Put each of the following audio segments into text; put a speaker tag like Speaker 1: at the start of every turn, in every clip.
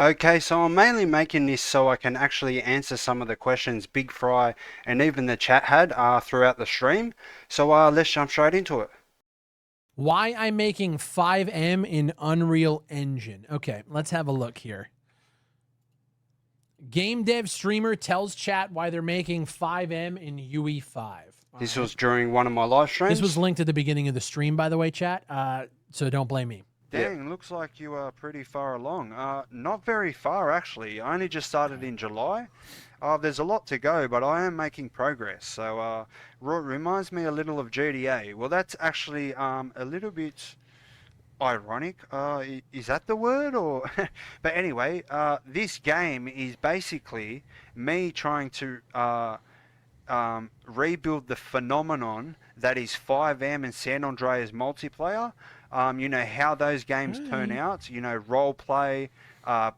Speaker 1: Okay, so I'm mainly making this so I can actually answer some of the questions Big Fry and even the chat had throughout the stream. So let's jump straight into it.
Speaker 2: Why I'm making 5M in Unreal Engine. Okay, let's have a look here. Game dev streamer tells chat why they're making 5M in UE5.
Speaker 1: This was during one of my live streams.
Speaker 2: This was linked at the beginning of the stream, by the way, chat. So don't blame me.
Speaker 1: Dang, looks like you are pretty far along. Not very far, actually. I only just started in July. There's a lot to go, but I am making progress. So reminds me a little of GTA. Well, that's actually a little bit ironic. Is that the word? Or but anyway, this game is basically me trying to rebuild the phenomenon that is 5M and San Andreas multiplayer. You know how those games turn out. You know, role play,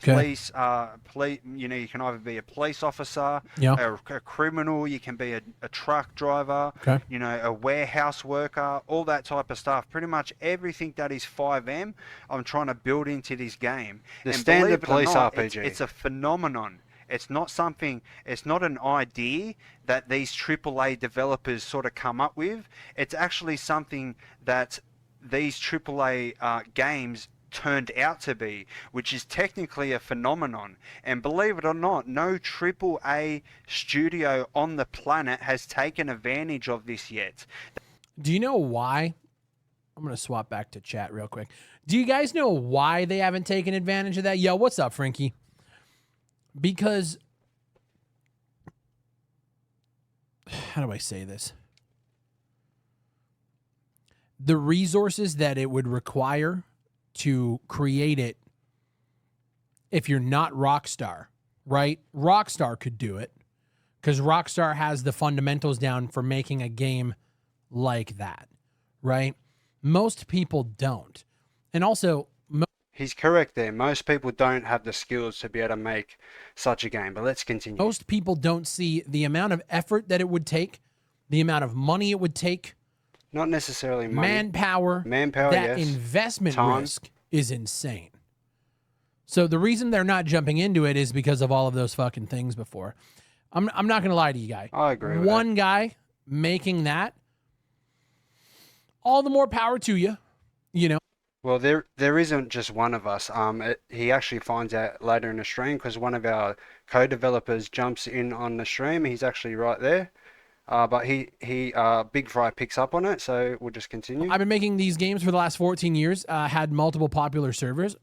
Speaker 1: police. You know, you can either be a police officer, a criminal. You can be a truck driver. You know, a warehouse worker. All that type of stuff. Pretty much everything that is 5M, I'm trying to build into this game. The and standard police RPG. It's a phenomenon. It's not something, it's not an idea that these AAA developers sort of come up with. It's actually something that these AAA games turned out to be, which is technically a phenomenon. And believe it or not, no AAA studio on the planet has taken advantage of this yet.
Speaker 2: Do you know why? I'm going to swap back to chat real quick. Do you guys know why they haven't taken advantage of that? Yo, what's up, Frankie? Because, how do I say this? The resources that it would require to create it, if you're not Rockstar, right? Rockstar could do it because Rockstar has the fundamentals down for making a game like that, right? Most people don't. And also,
Speaker 1: he's correct there. Most people don't have the skills to be able to make such a game, but let's continue.
Speaker 2: Most people don't see the amount of effort that it would take, the amount of money it would take.
Speaker 1: Not necessarily money.
Speaker 2: Manpower, that
Speaker 1: yes.
Speaker 2: investment risk is insane. So the reason they're not jumping into it is because of all of those fucking things before. I'm not going to lie to you guys.
Speaker 1: I agree with
Speaker 2: One guy making that, all the more power to you, you know.
Speaker 1: Well, there isn't just one of us. He actually finds out later in the stream because one of our co-developers jumps in on the stream. He's actually right there. But Big Fry picks up on it, so we'll just continue.
Speaker 2: I've been making these games for the last 14 years, had multiple popular servers.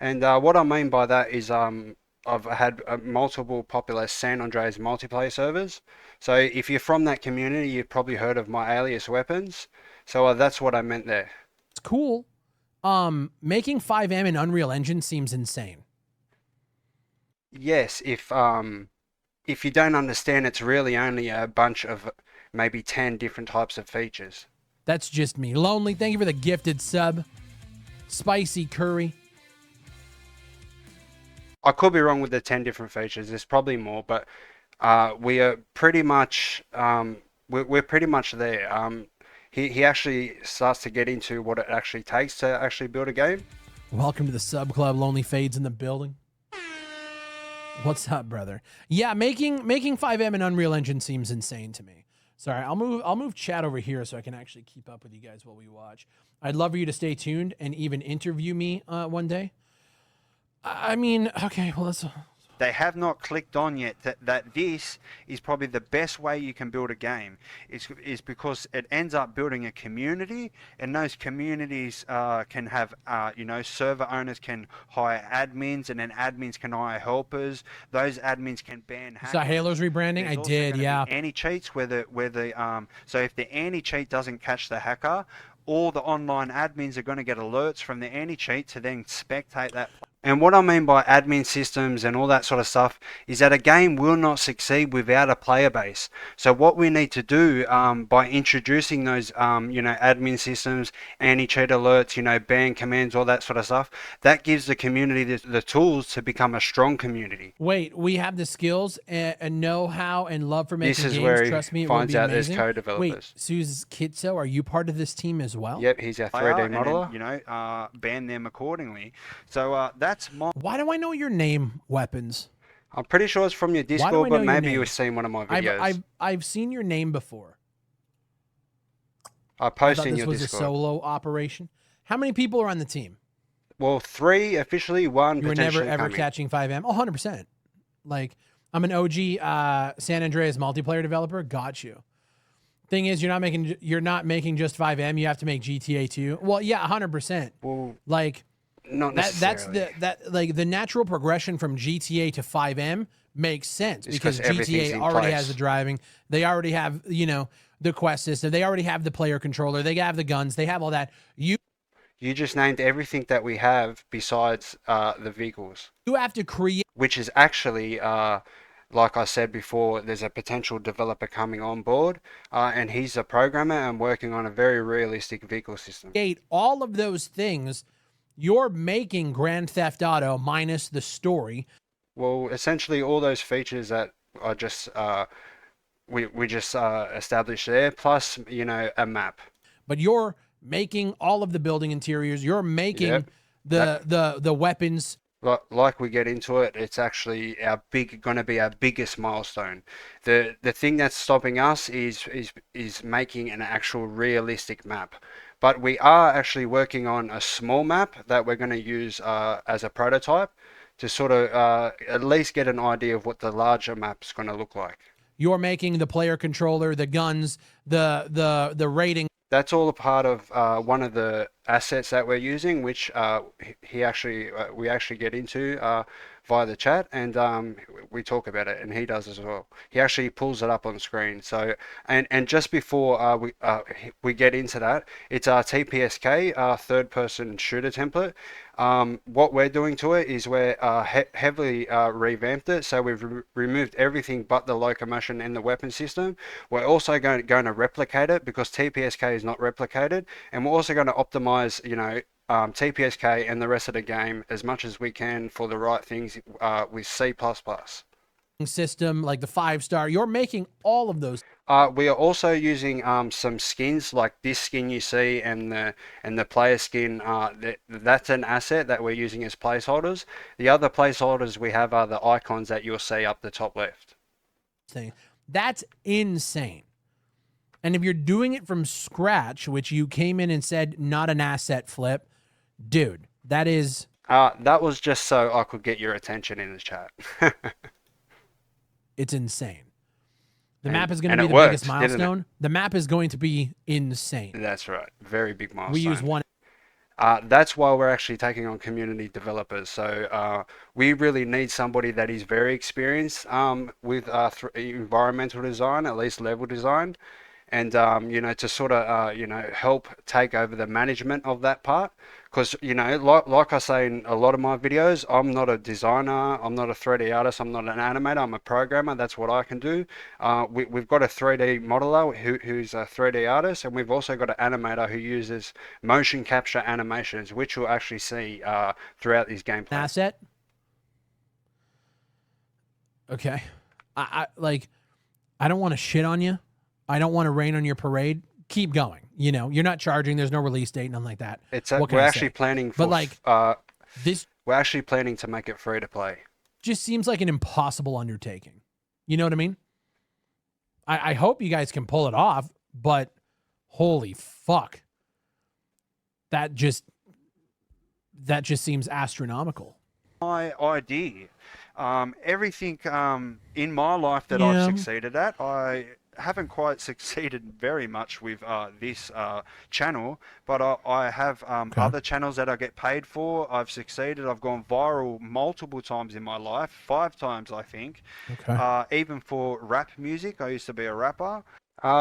Speaker 1: And what I mean by that is I've had multiple popular San Andreas multiplayer servers. So if you're from that community, you've probably heard of my alias weapons. So that's what I meant there.
Speaker 2: It's cool. Making 5M in Unreal Engine seems insane.
Speaker 1: Yes, if you don't understand, it's really only a bunch of maybe 10 different types of features.
Speaker 2: That's just me. Lonely, thank you for the gifted sub. Spicy curry.
Speaker 1: I could be wrong with the 10 different features. There's probably more, but we are pretty much we're pretty much there. He actually starts to get into what it actually takes to actually build a game.
Speaker 2: Welcome to the sub club. Lonely Fades in the building. What's up, brother? Yeah, making 5M in Unreal Engine seems insane to me. Sorry, I'll move chat over here so I can actually keep up with you guys while we watch. I'd love for you to stay tuned and even interview me one day. I mean, okay, well, let's...
Speaker 1: They have not clicked on yet that this is probably the best way you can build a game. Is because it ends up building a community, and those communities can have, you know, server owners can hire admins, and then admins can hire helpers. Those admins can ban hackers.
Speaker 2: So Halo's rebranding? I did, yeah.
Speaker 1: Anti-cheats where so if the anti-cheat doesn't catch the hacker, all the online admins are going to get alerts from the anti-cheat to then spectate that. And what I mean by admin systems and all that sort of stuff is that a game will not succeed without a player base. So what we need to do by introducing those, you know, admin systems, anti-cheat alerts, you know, ban commands, all that sort of stuff, that gives the community the tools to become a strong community.
Speaker 2: Wait, we have the skills and know-how and love for making games.
Speaker 1: This is where
Speaker 2: Trust me,
Speaker 1: he
Speaker 2: it will
Speaker 1: finds
Speaker 2: be
Speaker 1: out
Speaker 2: amazing.
Speaker 1: there's co-developers.
Speaker 2: Wait, Suze Kitso, are you part of this team as well?
Speaker 1: Yep, he's our 3D modeler.
Speaker 2: Then,
Speaker 1: you know, ban them accordingly. So That's my.
Speaker 2: Why do I know your name, Weapons?
Speaker 1: I'm pretty sure it's from your
Speaker 2: Why do I
Speaker 1: Discord,
Speaker 2: know
Speaker 1: but
Speaker 2: your
Speaker 1: maybe
Speaker 2: name?
Speaker 1: you've seen one of my videos.
Speaker 2: I've seen your name before.
Speaker 1: I
Speaker 2: I
Speaker 1: post
Speaker 2: thought
Speaker 1: in
Speaker 2: this
Speaker 1: your
Speaker 2: was
Speaker 1: Discord.
Speaker 2: a solo operation. How many people are on the team?
Speaker 1: Well, 3 officially, 1
Speaker 2: You were never
Speaker 1: potentially
Speaker 2: ever
Speaker 1: coming.
Speaker 2: catching 5M? Oh, 100%. Like, I'm an OG San Andreas multiplayer developer. Got you. Thing is, you're not making just 5M. You have to make GTA too. Well, yeah, 100%.
Speaker 1: Well,
Speaker 2: Like
Speaker 1: not necessarily.
Speaker 2: that's the natural progression from GTA to 5M makes sense
Speaker 1: It's
Speaker 2: because
Speaker 1: 'cause everything's
Speaker 2: GTA
Speaker 1: in
Speaker 2: already has
Speaker 1: place.
Speaker 2: the driving. They already have, the quest system. They already have the player controller. They have the guns. They have all that.
Speaker 1: You just named everything that we have besides the vehicles,
Speaker 2: You have to create
Speaker 1: which is actually, like I said before, there's a potential developer coming on board, and he's a programmer and working on a very realistic vehicle system.
Speaker 2: all of those things. You're making Grand Theft Auto minus the story.
Speaker 1: Well, essentially all those features that I just we just established there, plus a map.
Speaker 2: But you're making all of the building interiors. You're making
Speaker 1: Yep.
Speaker 2: the weapons.
Speaker 1: Like we get into it, it's actually going to be our biggest milestone. The thing that's stopping us is making an actual realistic map. But we are actually working on a small map that we're going to use as a prototype to sort of at least get an idea of what the larger map's going to look like.
Speaker 2: You're making the player controller, the guns, the rating.
Speaker 1: That's all a part of one of the assets that we're using, which we actually get into via the chat, and we talk about it, and he does as well. He actually pulls it up on screen. So, and just before we get into that, it's our TPSK, our third-person shooter template. What we're doing to it is we're heavily revamped it, so we've removed everything but the locomotion and the weapon system. We're also going to replicate it because TPSK is not replicated, and we're also going to optimize, TPSK and the rest of the game as much as we can for the right things with C++.
Speaker 2: System like the 5-star. You're making all of those.
Speaker 1: We are also using some skins like this skin you see and the player skin. That's an asset that we're using as placeholders. The other placeholders we have are the icons that you'll see up the top left.
Speaker 2: That's insane. And if you're doing it from scratch, which you came in and said not an asset flip, dude, that is.
Speaker 1: That was just so I could get your attention in the chat.
Speaker 2: It's insane. The map is going to be the
Speaker 1: worked,
Speaker 2: biggest milestone. The map is going to be insane.
Speaker 1: That's right. Very big milestone.
Speaker 2: We use one.
Speaker 1: That's why we're actually taking on community developers. So we really need somebody that is very experienced with environmental design, at least level design, and to sort of help take over the management of that part. Because like I say in a lot of my videos, I'm not a designer, I'm not a 3D artist, I'm not an animator, I'm a programmer. That's what I can do. We've got a 3D modeler who's a 3D artist, and we've also got an animator who uses motion capture animations, which you'll actually see throughout these gameplay.
Speaker 2: Asset. Okay, I don't want to shit on you. I don't want to rain on your parade. Keep going. You're not charging. There's no release date, nothing like that.
Speaker 1: We're actually planning for,
Speaker 2: this.
Speaker 1: We're actually planning to make it free to play.
Speaker 2: Just seems like an impossible undertaking. You know what I mean? I hope you guys can pull it off, but holy fuck, that just seems astronomical.
Speaker 1: My idea, everything in my life that I've succeeded at, I haven't quite succeeded very much with this channel, but I have other channels that I get paid for. I've succeeded. I've gone viral multiple times in my life, 5 times I think. Even for rap music, I used to be a rapper.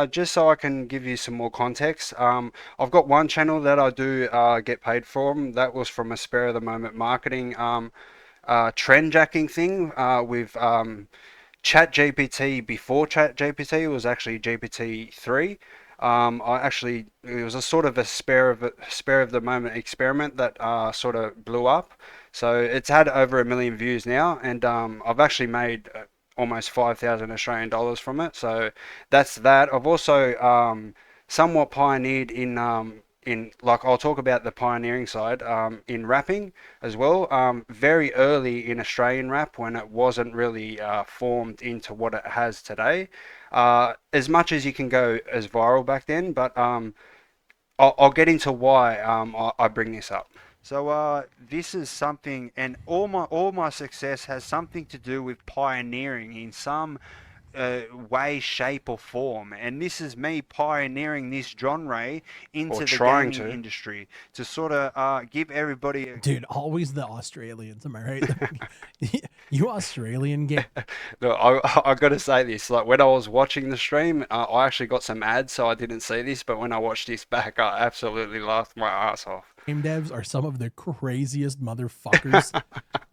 Speaker 1: Just so I can give you some more context, I've got one channel that I do get paid from. That was from a spare of the moment marketing trend jacking thing with ChatGPT. Before ChatGPT was actually GPT-3. It was a sort of a spare of the moment experiment that sort of blew up. So it's had over 1 million views now, and I've actually made almost 5,000 Australian dollars from it. So that's that. I've also somewhat pioneered in like I'll talk about the pioneering side in rapping as well. Very early in Australian rap, when it wasn't really formed into what it has today. As much as you can go as viral back then, but I'll get into why I bring this up. So this is something, and all my success has something to do with pioneering in some way, shape, or form. And this is me pioneering this genre into the gaming industry to sort of give everybody
Speaker 2: Dude, always the Australians, am I right? You Australian game.
Speaker 1: No, I got to say this. Like when I was watching the stream, I actually got some ads, so I didn't see this. But when I watched this back, I absolutely laughed my ass off.
Speaker 2: Game devs are some of the craziest motherfuckers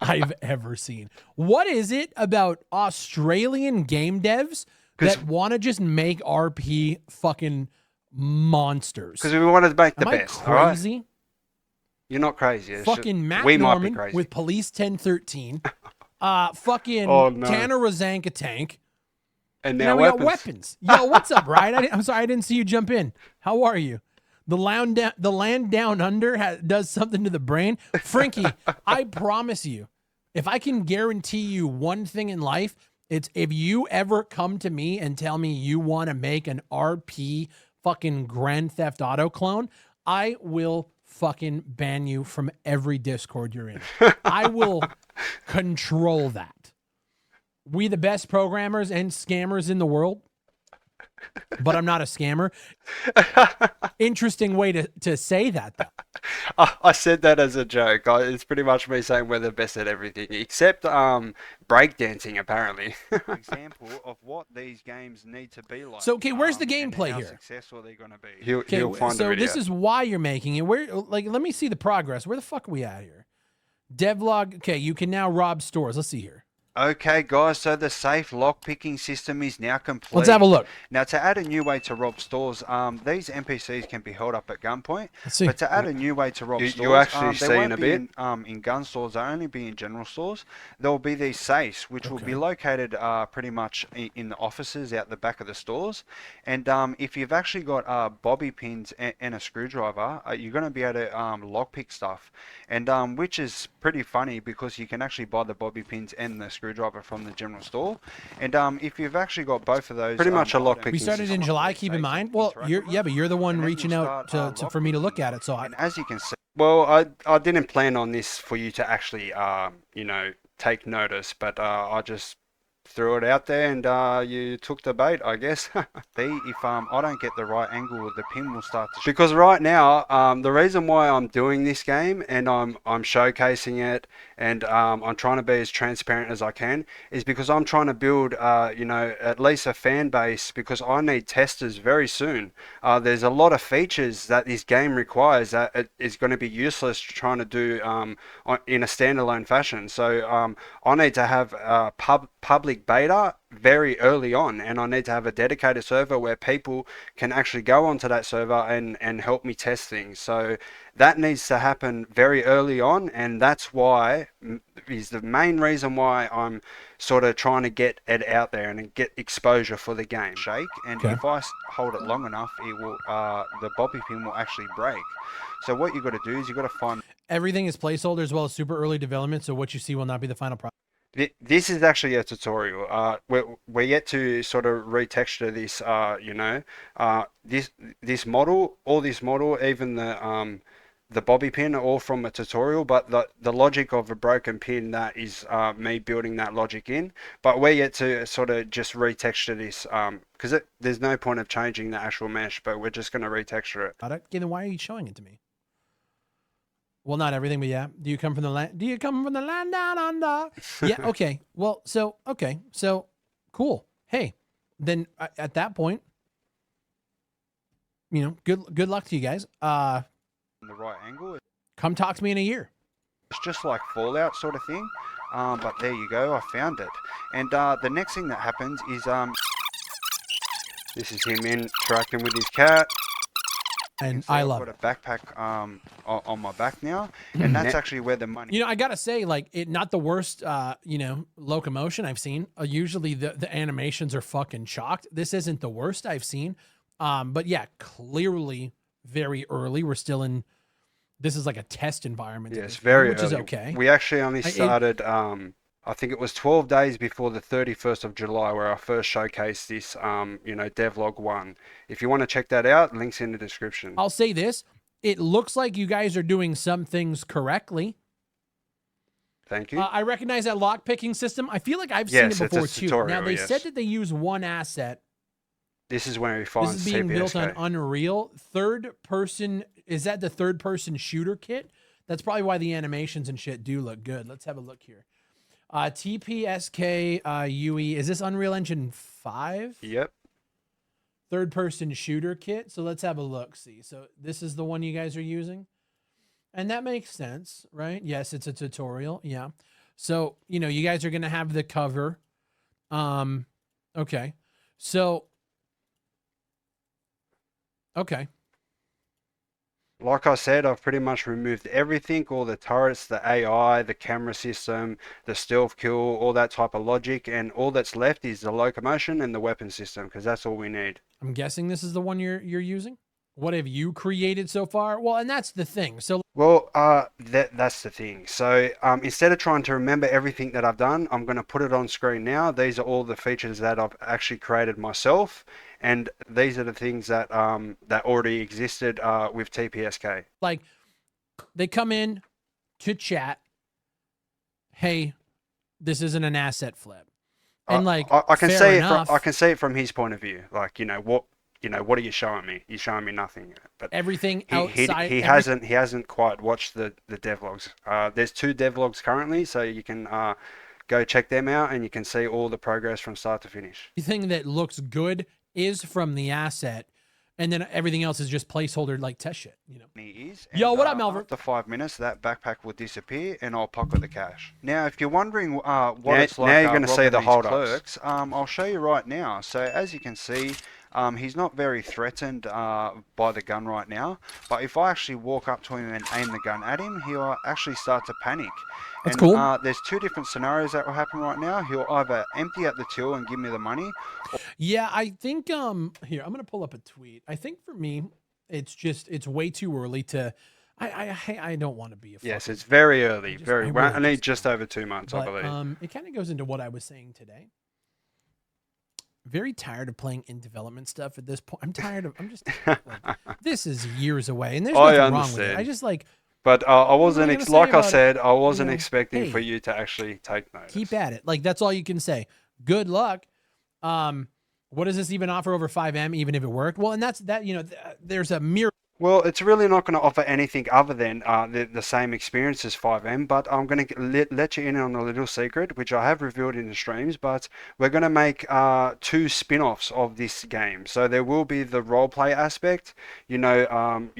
Speaker 2: I've ever seen. What is it about Australian game devs that want to just make RP fucking monsters?
Speaker 1: Because we wanted to make the
Speaker 2: Am
Speaker 1: best.
Speaker 2: I crazy?
Speaker 1: Right? You're not crazy. It's
Speaker 2: fucking
Speaker 1: just,
Speaker 2: Matt
Speaker 1: we
Speaker 2: Norman
Speaker 1: might be crazy.
Speaker 2: with Police 1013. Fucking
Speaker 1: Oh, no.
Speaker 2: Tanner Rozanka Tank.
Speaker 1: And
Speaker 2: now we got weapons. Yo, what's up, Ryan? I'm sorry I didn't see you jump in. How are you? The land down under does something to the brain. Frankie, I promise you, if I can guarantee you one thing in life, it's if you ever come to me and tell me you want to make an RP fucking Grand Theft Auto clone, I will fucking ban you from every Discord you're in. I will control that. We the best programmers and scammers in the world. But I'm not a scammer. Interesting way to say that, though.
Speaker 1: I said that as a joke. It's pretty much me saying we're the best at everything, except breakdancing, apparently. Example of what these games need to be like.
Speaker 2: So, okay, where's the gameplay here?
Speaker 1: How successful they're going to be. He'll find
Speaker 2: so
Speaker 1: the video.
Speaker 2: This is why you're making it. Where, like, let me see the progress. Where the fuck are we at here? Devlog. Okay, you can now rob stores. Let's see here.
Speaker 1: Okay, guys, so the safe lock-picking system is now complete.
Speaker 2: Let's have a look.
Speaker 1: Now, to add a new way to rob stores, these NPCs can be held up at gunpoint.
Speaker 2: Let's see.
Speaker 1: But to add a new way to rob stores,
Speaker 3: you actually see in a bit.
Speaker 1: In gun stores, they'll only be in general stores. There will be these safes, which will be located pretty much in the offices out the back of the stores. And if you've actually got bobby pins and a screwdriver, you're going to be able to lockpick stuff. And which is pretty funny because you can actually buy the bobby pins and the screwdriver from the general store. And if you've actually got both of those,
Speaker 3: Pretty much a lockpick.
Speaker 2: We started in July. Keep in mind. Well, but you're the one reaching out for me to look at it. So
Speaker 1: and as you can see,
Speaker 3: Well, I didn't plan on this for you to actually, take notice, but I just threw it out there and you took the bait, I guess.
Speaker 1: if I don't get the right angle, the pin will start to.
Speaker 3: Because right now, the reason why I'm doing this game and I'm showcasing it and I'm trying to be as transparent as I can is because I'm trying to build, at least a fan base because I need testers very soon. There's a lot of features that this game requires that it is going to be useless trying to do in a standalone fashion. So I need to have public beta very early on, and I need to have a dedicated server where people can actually go onto that server and help me test things. So that needs to happen very early on, and that's why is the main reason why I'm sort of trying to get it out there and get exposure for the game.
Speaker 1: Shake, and if I hold it long enough, it will the bobby pin will actually break. So what you've got to do is you've got to find
Speaker 2: everything is placeholder as well as super early development. So what you see will not be the final product.
Speaker 3: This is actually a tutorial. We're yet to sort of retexture this. This model, even the bobby pin, are all from a tutorial. But the logic of a broken pin, that is me building that logic in. But we're yet to sort of just retexture this because there's no point of changing the actual mesh. But we're just going to retexture it.
Speaker 2: Then why are you showing it to me? Well, not everything, but yeah. Do you come from the land? Do you come from the land down under? Yeah. Okay. Well, so cool. Hey, then at that point, good luck to you guys.
Speaker 1: the right angle.
Speaker 2: Come talk to me in a year.
Speaker 1: It's just like Fallout sort of thing. But there you go. I found it. And the next thing that happens is
Speaker 3: this is him interacting with his cat.
Speaker 2: And I love
Speaker 1: it. I've got a backpack on my back now, and that's actually where the money.
Speaker 2: I gotta say, like, not the worst, locomotion I've seen. Usually the animations are fucking chalked. This isn't the worst I've seen, but yeah, clearly very early. We're still in. This is like a test environment.
Speaker 3: Yes, very
Speaker 2: which
Speaker 3: early.
Speaker 2: is okay.
Speaker 3: We actually only started. I think it was 12 days before the 31st of July where I first showcased this. Devlog 1. If you want to check that out, links in the description.
Speaker 2: I'll say this: it looks like you guys are doing some things correctly.
Speaker 3: Thank you.
Speaker 2: I recognize that lock picking system. I feel like I've seen it before too.
Speaker 3: Tutorial,
Speaker 2: Now they said that they use one asset.
Speaker 3: This is where we find
Speaker 2: This is being built
Speaker 3: CPSK.
Speaker 2: on Unreal. Third person, is that the third person shooter kit? That's probably why the animations and shit do look good. Let's have a look here. TPSK UE. Is this Unreal Engine 5?
Speaker 3: Yep.
Speaker 2: Third person shooter kit. So let's have a look. See. So this is the one you guys are using. And that makes sense, right? Yes, it's a tutorial. Yeah. So, you guys are going to have the cover. Okay. So, okay.
Speaker 3: Like I said, I've pretty much removed everything, all the turrets, the AI, the camera system, the stealth kill, all that type of logic, and all that's left is the locomotion and the weapon system, because that's all we need.
Speaker 2: I'm guessing this is the one you're using? What have you created so far? Well, and that's the thing. So,
Speaker 3: well, that's the thing. So, instead of trying to remember everything that I've done, I'm going to put it on screen now. These are all the features that I've actually created myself, and these are the things that that already existed with TPSK.
Speaker 2: like, they come in to chat. Hey, this isn't an asset flip, and
Speaker 3: I can
Speaker 2: fair
Speaker 3: see
Speaker 2: enough,
Speaker 3: I can see it from his point of view. Like, what are you showing me? You're showing me nothing. But
Speaker 2: everything
Speaker 3: he
Speaker 2: outside.
Speaker 3: he hasn't quite watched the devlogs. There's 2 devlogs currently, so you can go check them out, and you can see all the progress from start to finish.
Speaker 2: Everything that looks good is from the asset, and then everything else is just placeholder like test shit. Yo, what up, Melvin?
Speaker 1: After 5 minutes, that backpack will disappear, and I'll pocket the cash. Now, if you're wondering what it's like,
Speaker 3: now you're going to see the
Speaker 1: robbing these
Speaker 3: hold-ups.
Speaker 1: clerks, I'll show you right now. So, as you can see, he's not very threatened by the gun right now. But if I actually walk up to him and aim the gun at him, he'll actually start to panic.
Speaker 2: That's
Speaker 1: and,
Speaker 2: cool.
Speaker 1: There's 2 different scenarios that will happen right now. He'll either empty out the till and give me the money.
Speaker 2: Yeah, I think here I'm gonna pull up a tweet. I think for me, it's way too early to. I don't want to be a.
Speaker 3: Yes, it's very early.
Speaker 2: I
Speaker 3: We're
Speaker 2: really
Speaker 3: only
Speaker 2: just
Speaker 3: just over 2 months,
Speaker 2: But,
Speaker 3: I believe.
Speaker 2: it kind of goes into what I was saying today. Very tired of playing in development stuff at this point. I'm tired of. I'm just. This is years away, and there's nothing wrong with it.
Speaker 3: understand.
Speaker 2: I just like.
Speaker 3: But I wasn't,
Speaker 2: gonna say
Speaker 3: like I
Speaker 2: about it?
Speaker 3: said, I wasn't expecting
Speaker 2: hey,
Speaker 3: for you to actually take notice.
Speaker 2: Keep at it. Like, that's all you can say. Good luck. What does this even offer over 5M, even if it worked? Well, and that's that. There's a mirror.
Speaker 3: Well, it's really not going to offer anything other than the same experience as 5M, but I'm going to let you in on a little secret, which I have revealed in the streams, but we're going to make 2 spin-offs of this game. So there will be the roleplay aspect, the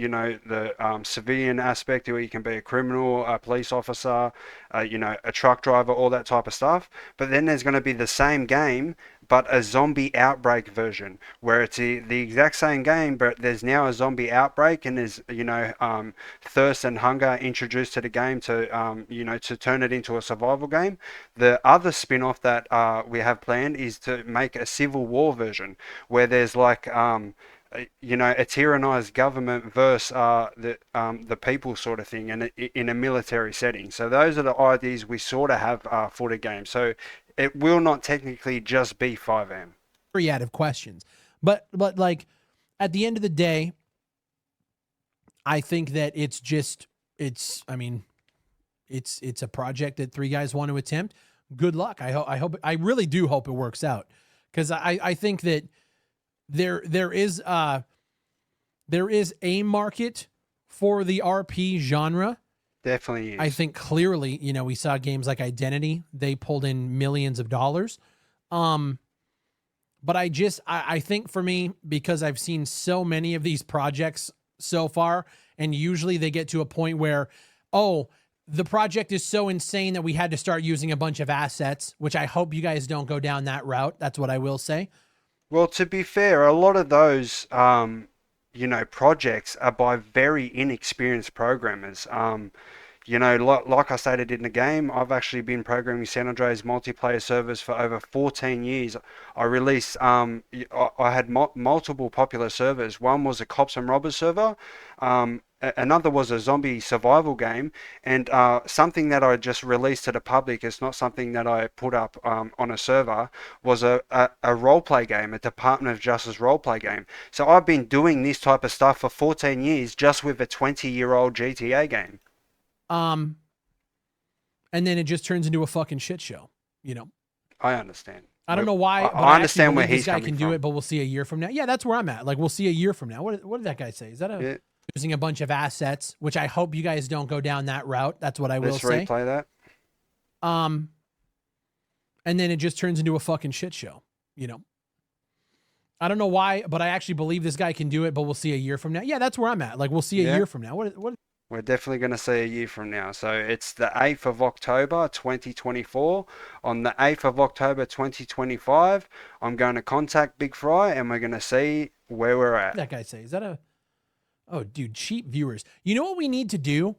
Speaker 3: civilian aspect where you can be a criminal, a police officer, a truck driver, all that type of stuff. But then there's going to be the same game, but a zombie outbreak version where it's the exact same game, but there's now a zombie outbreak, and there's thirst and hunger introduced to the game to to turn it into a survival game. The other spin-off that we have planned is to make a civil war version where there's like a tyrannized government versus the people sort of thing, and in a military setting. So those are the ideas we sort of have for the game. So it will not technically just be 5M.
Speaker 2: Myriad of questions, but like at the end of the day, I think that it's a project that 3 guys want to attempt. Good luck. I really do hope it works out, because I think that there is a market for the RP genre.
Speaker 3: Definitely is.
Speaker 2: I think clearly, we saw games like Identity, they pulled in millions of dollars. But I think for me, because I've seen so many of these projects so far, and usually they get to a point where, the project is so insane that we had to start using a bunch of assets, which I hope you guys don't go down that route. That's what I will say.
Speaker 3: Well, to be fair, a lot of those, projects are by very inexperienced programmers. you know, like I stated in the game, I've actually been programming San Andreas multiplayer servers for over 14 years. I released, I had multiple popular servers. One was a cops and robbers server. Another was a zombie survival game, and something that I just released to the public, it's not something that I put up on a server, was a roleplay game, a Department of Justice roleplay game. So I've been doing this type of stuff for 14 years just with a 20-year-old GTA game.
Speaker 2: And then it just turns into a fucking shit show, you know?
Speaker 3: I understand.
Speaker 2: I don't know why, but
Speaker 3: I understand where
Speaker 2: this guy
Speaker 3: coming
Speaker 2: can do
Speaker 3: from.
Speaker 2: it, but we'll see a year from now. Yeah, that's where I'm at. Like, we'll see a year from now. What did that guy say? Is that using a bunch of assets, which I hope you guys don't go down that route. That's what I will say.
Speaker 3: Let's replay that.
Speaker 2: And then it just turns into a fucking shit show, you know? I don't know why, but I actually believe this guy can do it, but we'll see a year from now. Yeah, that's where I'm at. Like, we'll see a year from now. What?
Speaker 3: We're definitely going to see a year from now. So it's the 8th of October, 2024. On the 8th of October, 2025, I'm going to contact Big Fry and we're going to see where we're at.
Speaker 2: That guy say, is that a... Oh, dude, cheap viewers. You know what we need to do?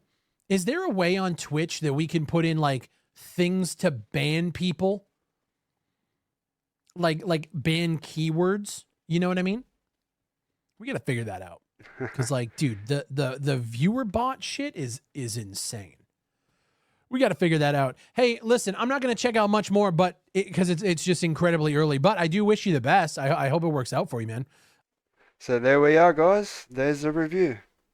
Speaker 2: Is there a way on Twitch that we can put in, like, things to ban people? Like ban keywords? You know what I mean? We got to figure that out. Because, like, dude, the viewer bot shit is insane. We got to figure that out. Hey, listen, I'm not going to check out much more, but because it's just incredibly early. But I do wish you the best. I hope it works out for you, man.
Speaker 3: So there we are, guys. There's the review.